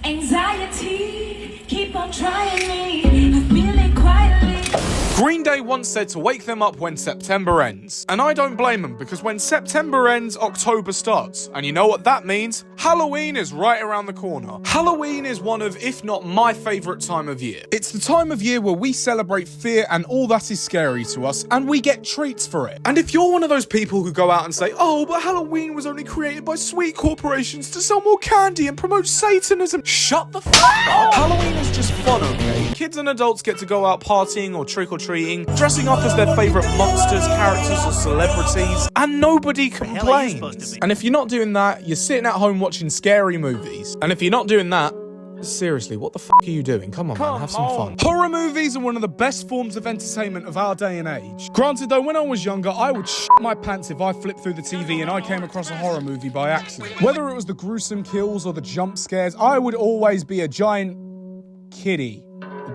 Anxiety, keep on trying me. I feel it quietly. Green Day once said to wake them up when September ends. And I don't blame them, because when September ends, October starts. And you know what that means? Halloween is right around the corner. Halloween is one of, if not my favourite time of year. It's the time of year where we celebrate fear and all that is scary to us, and we get treats for it. And if you're one of those people who go out and say, oh, but Halloween was only created by sweet corporations to sell more candy and promote Satanism, shut the fuck up! Halloween is just fun, okay? Kids and adults get to go out partying or trick-or-treating, dressing up as their favourite monsters, characters or celebrities, and nobody complains. And if you're not doing that, you're sitting at home watching scary movies. And if you're not doing that, seriously, what the fuck are you doing? Come on, man, have some fun. Horror movies are one of the best forms of entertainment of our day and age. Granted though, when I was younger, I would shit my pants if I flipped through the TV and I came across a horror movie by accident. Whether it was the gruesome kills or the jump scares, I would always be a giant kiddie.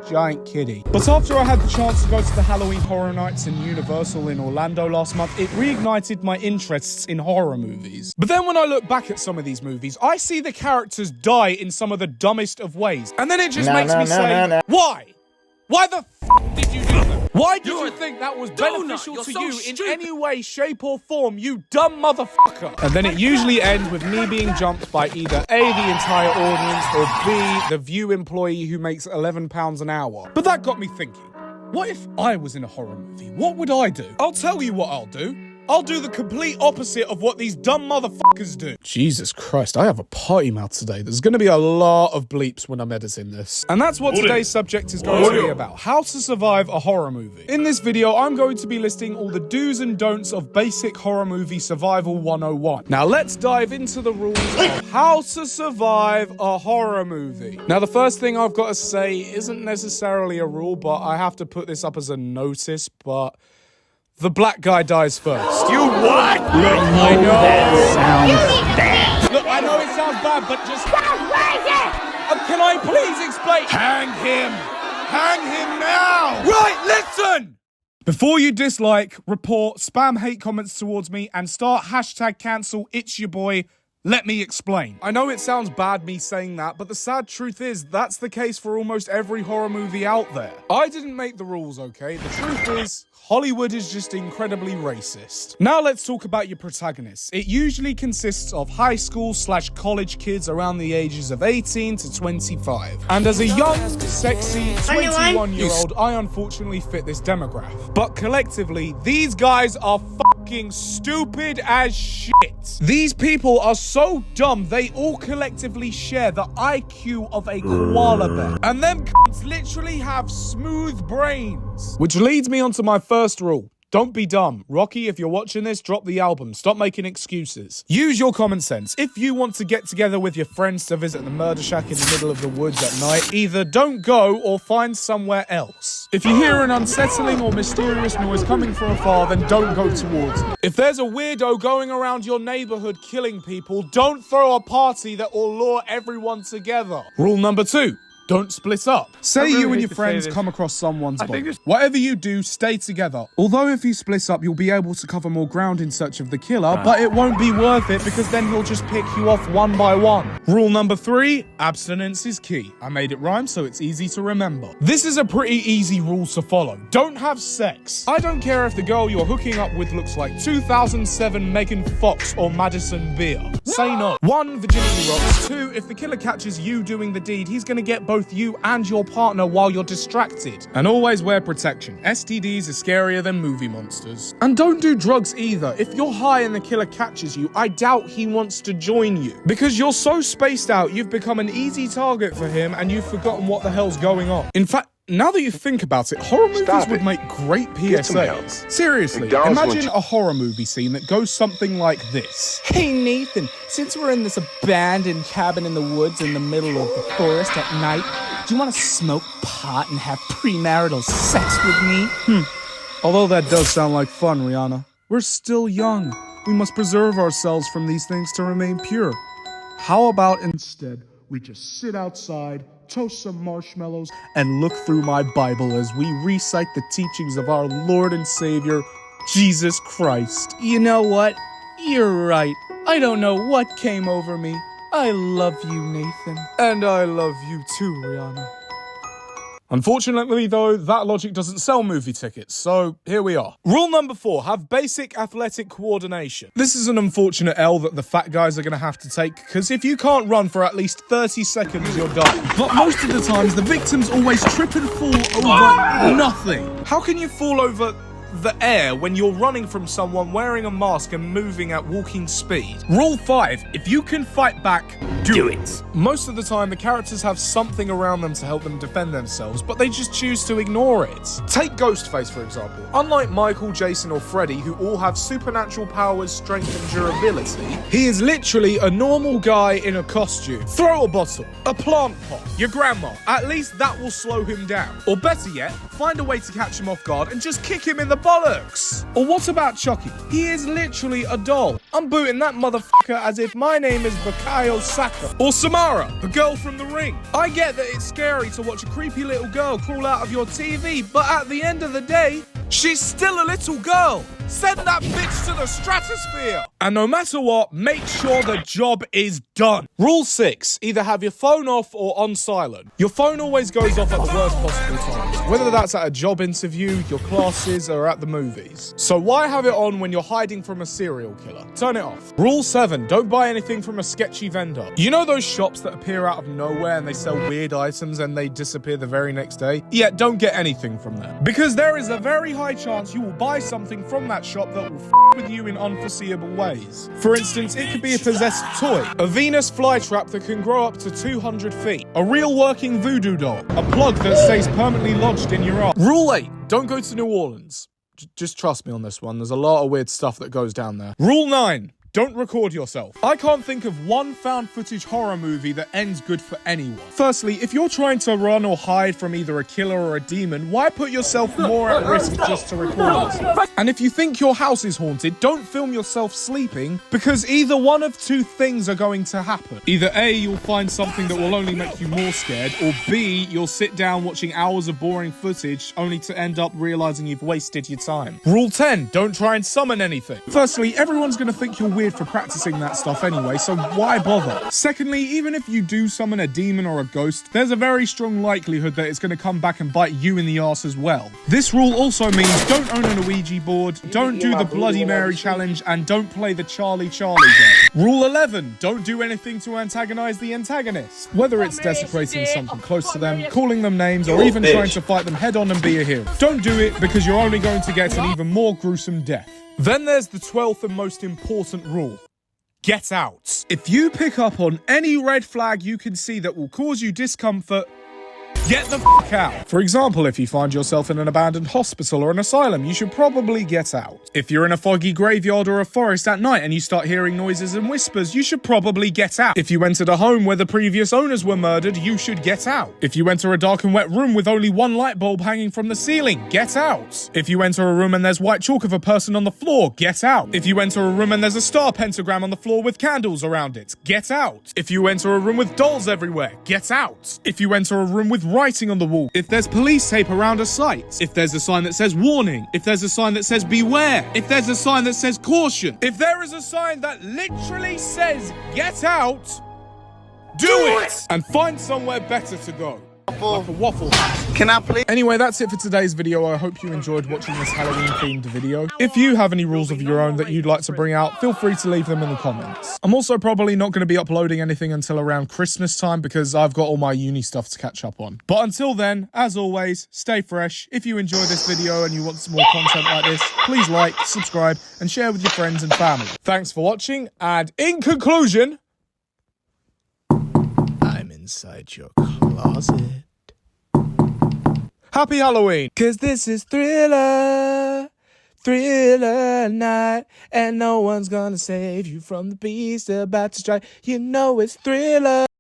But after I had the chance to go to the Halloween Horror Nights in Universal in Orlando last month, it reignited my interests in horror movies. But then when I look back at some of these movies, I see the characters die in some of the dumbest of ways. And then it just makes me say, why? Why the f*** did you do that? Why did you think that was beneficial to you in any way, shape or form, you dumb motherfucker? And then it usually ends with me being jumped by either A, the entire audience, or B, the View employee who makes £11 an hour. But that got me thinking, what if I was in a horror movie? What would I do? I'll tell you what I'll do. I'll do the complete opposite of what these dumb motherfuckers do. Jesus Christ, I have a potty mouth today. There's going to be a lot of bleeps when I'm editing this. And that's what today's subject is going to be about. How to survive a horror movie. In this video, I'm going to be listing all the do's and don'ts of basic horror movie survival 101. Now let's dive into the rules of how to survive a horror movie. Now the first thing I've got to say isn't necessarily a rule, but I have to put this up as a notice, but the black guy dies first. You what? Look, I know that sounds bad. Look, I know it sounds bad, but just can I please explain? Hang him! Hang him now! Right, listen! Before you dislike, report, spam hate comments towards me, and start hashtag cancel, it's your boy, let me explain. I know it sounds bad me saying that, but the sad truth is that's the case for almost every horror movie out there. I didn't make the rules, okay? The truth is, Hollywood is just incredibly racist. Now let's talk about your protagonists. It usually consists of high school / college kids around the ages of 18 to 25. And as a young, sexy 21-year-old, I unfortunately fit this demographic. But collectively, these guys are fucking stupid as shit. These people are so dumb, they all collectively share the IQ of a koala bear. And them cunts literally have smooth brains. Which leads me on to my first rule. Don't be dumb. Rocky, if you're watching this, drop the album. Stop making excuses. Use your common sense. If you want to get together with your friends to visit the murder shack in the middle of the woods at night, either don't go or find somewhere else. If you hear an unsettling or mysterious noise coming from afar, then don't go towards it. If there's a weirdo going around your neighborhood killing people, don't throw a party that will lure everyone together. Rule number 2. Don't split up. Say you and your friends come across someone's body. Whatever you do, stay together. Although if you split up, you'll be able to cover more ground in search of the killer, but it won't be worth it because then he'll just pick you off one by one. Rule number 3, abstinence is key. I made it rhyme so it's easy to remember. This is a pretty easy rule to follow. Don't have sex. I don't care if the girl you're hooking up with looks like 2007 Megan Fox or Madison Beer. Say no. 1, virginity rocks. 2, if the killer catches you doing the deed, he's gonna get both you and your partner while you're distracted. And always wear protection. STDs are scarier than movie monsters. And don't do drugs either. If you're high and the killer catches you, I doubt he wants to join you. Because you're so spaced out, you've become an easy target for him and you've forgotten what the hell's going on. In fact, now that you think about it, horror movies would make great PSAs. Seriously, imagine a horror movie scene that goes something like this. Hey Nathan, since we're in this abandoned cabin in the woods in the middle of the forest at night, do you want to smoke pot and have premarital sex with me? Although that does sound like fun, Rihanna. We're still young. We must preserve ourselves from these things to remain pure. How about instead we just sit outside, toast some marshmallows, and look through my Bible as we recite the teachings of our Lord and Savior, Jesus Christ. You know what? You're right. I don't know what came over me. I love you, Nathan. And I love you too, Rihanna. Unfortunately, though, that logic doesn't sell movie tickets, so here we are. Rule number 4, have basic athletic coordination. This is an unfortunate L that the fat guys are going to have to take, because if you can't run for at least 30 seconds, you're done. But most of the times, the victims always trip and fall over nothing. How can you fall over the air when you're running from someone wearing a mask and moving at walking speed? Rule 5, if you can fight back, do it. Most of the time, the characters have something around them to help them defend themselves, but they just choose to ignore it. Take Ghostface, for example. Unlike Michael, Jason, or Freddy, who all have supernatural powers, strength, and durability, he is literally a normal guy in a costume. Throw a bottle, a plant pot, your grandma. At least that will slow him down. Or better yet, find a way to catch him off guard and just kick him in the bollocks. Or what about Chucky? He is literally a doll. I'm booting that motherfucker as if my name is Bukayo Saka. Or Samara, the girl from The Ring. I get that it's scary to watch a creepy little girl crawl out of your TV, but at the end of the day, she's still a little girl. Send that bitch to the stratosphere. And no matter what, make sure the job is done. Rule 6, either have your phone off or on silent. Your phone always goes off at the worst possible times, whether that's at a job interview, your classes, or at the movies. So why have it on when you're hiding from a serial killer? Turn it off. Rule 7, don't buy anything from a sketchy vendor. You know those shops that appear out of nowhere and they sell weird items and they disappear the very next day? Yeah, don't get anything from them. Because there is a very high chance you will buy something from that shop that will f with you in unforeseeable ways. For instance, it could be a possessed toy, a Venus flytrap that can grow up to 200 feet, a real working voodoo doll, a plug that stays permanently lodged in your arm. Rule 8, don't go to New Orleans. Just trust me on this one, there's a lot of weird stuff that goes down there. Rule 9, don't record yourself. I can't think of one found footage horror movie that ends good for anyone. Firstly, if you're trying to run or hide from either a killer or a demon, why put yourself more at risk just to record yourself? And if you think your house is haunted, don't film yourself sleeping, because either one of two things are going to happen. Either A, you'll find something that will only make you more scared, or B, you'll sit down watching hours of boring footage only to end up realizing you've wasted your time. Rule 10, don't try and summon anything. Firstly, everyone's going to think you're weird for practicing that stuff anyway, so why bother? Secondly, even if you do summon a demon or a ghost, there's a very strong likelihood that it's going to come back and bite you in the arse as well. This rule also means don't own an Ouija board, don't do the Bloody Mary challenge, and don't play the Charlie game. Rule 11, don't do anything to antagonize the antagonist. Whether it's desecrating something close to them, calling them names, or even trying to fight them head on and be a hero. Don't do it, because you're only going to get an even more gruesome death. Then there's the 12th and most important rule. Get out. If you pick up on any red flag you can see that will cause you discomfort, get the f*** out. For example, if you find yourself in an abandoned hospital or an asylum, you should probably get out. If you're in a foggy graveyard or a forest at night and you start hearing noises and whispers, you should probably get out. If you entered a home where the previous owners were murdered, you should get out. If you enter a dark and wet room with only one light bulb hanging from the ceiling, get out. If you enter a room and there's white chalk of a person on the floor, get out. If you enter a room and there's a star pentagram on the floor with candles around it, get out. If you enter a room with dolls everywhere, get out. If you enter a room with writing on the wall, if there's police tape around a site, if there's a sign that says warning, if there's a sign that says beware, if there's a sign that says caution, if there is a sign that literally says get out, do it! And find somewhere better to go. Like a waffle house. Can I please? Anyway, that's it for today's video. I hope you enjoyed watching this Halloween-themed video. If you have any rules of your own that you'd like to bring out, feel free to leave them in the comments. I'm also probably not going to be uploading anything until around Christmas time because I've got all my uni stuff to catch up on. But until then, as always, stay fresh. If you enjoy this video and you want some more content like this, please like, subscribe, and share with your friends and family. Thanks for watching, and in conclusion, I'm inside your closet. Happy Halloween! 'Cause this is Thriller night, and no one's gonna save you from the beast about to strike. You know it's Thriller.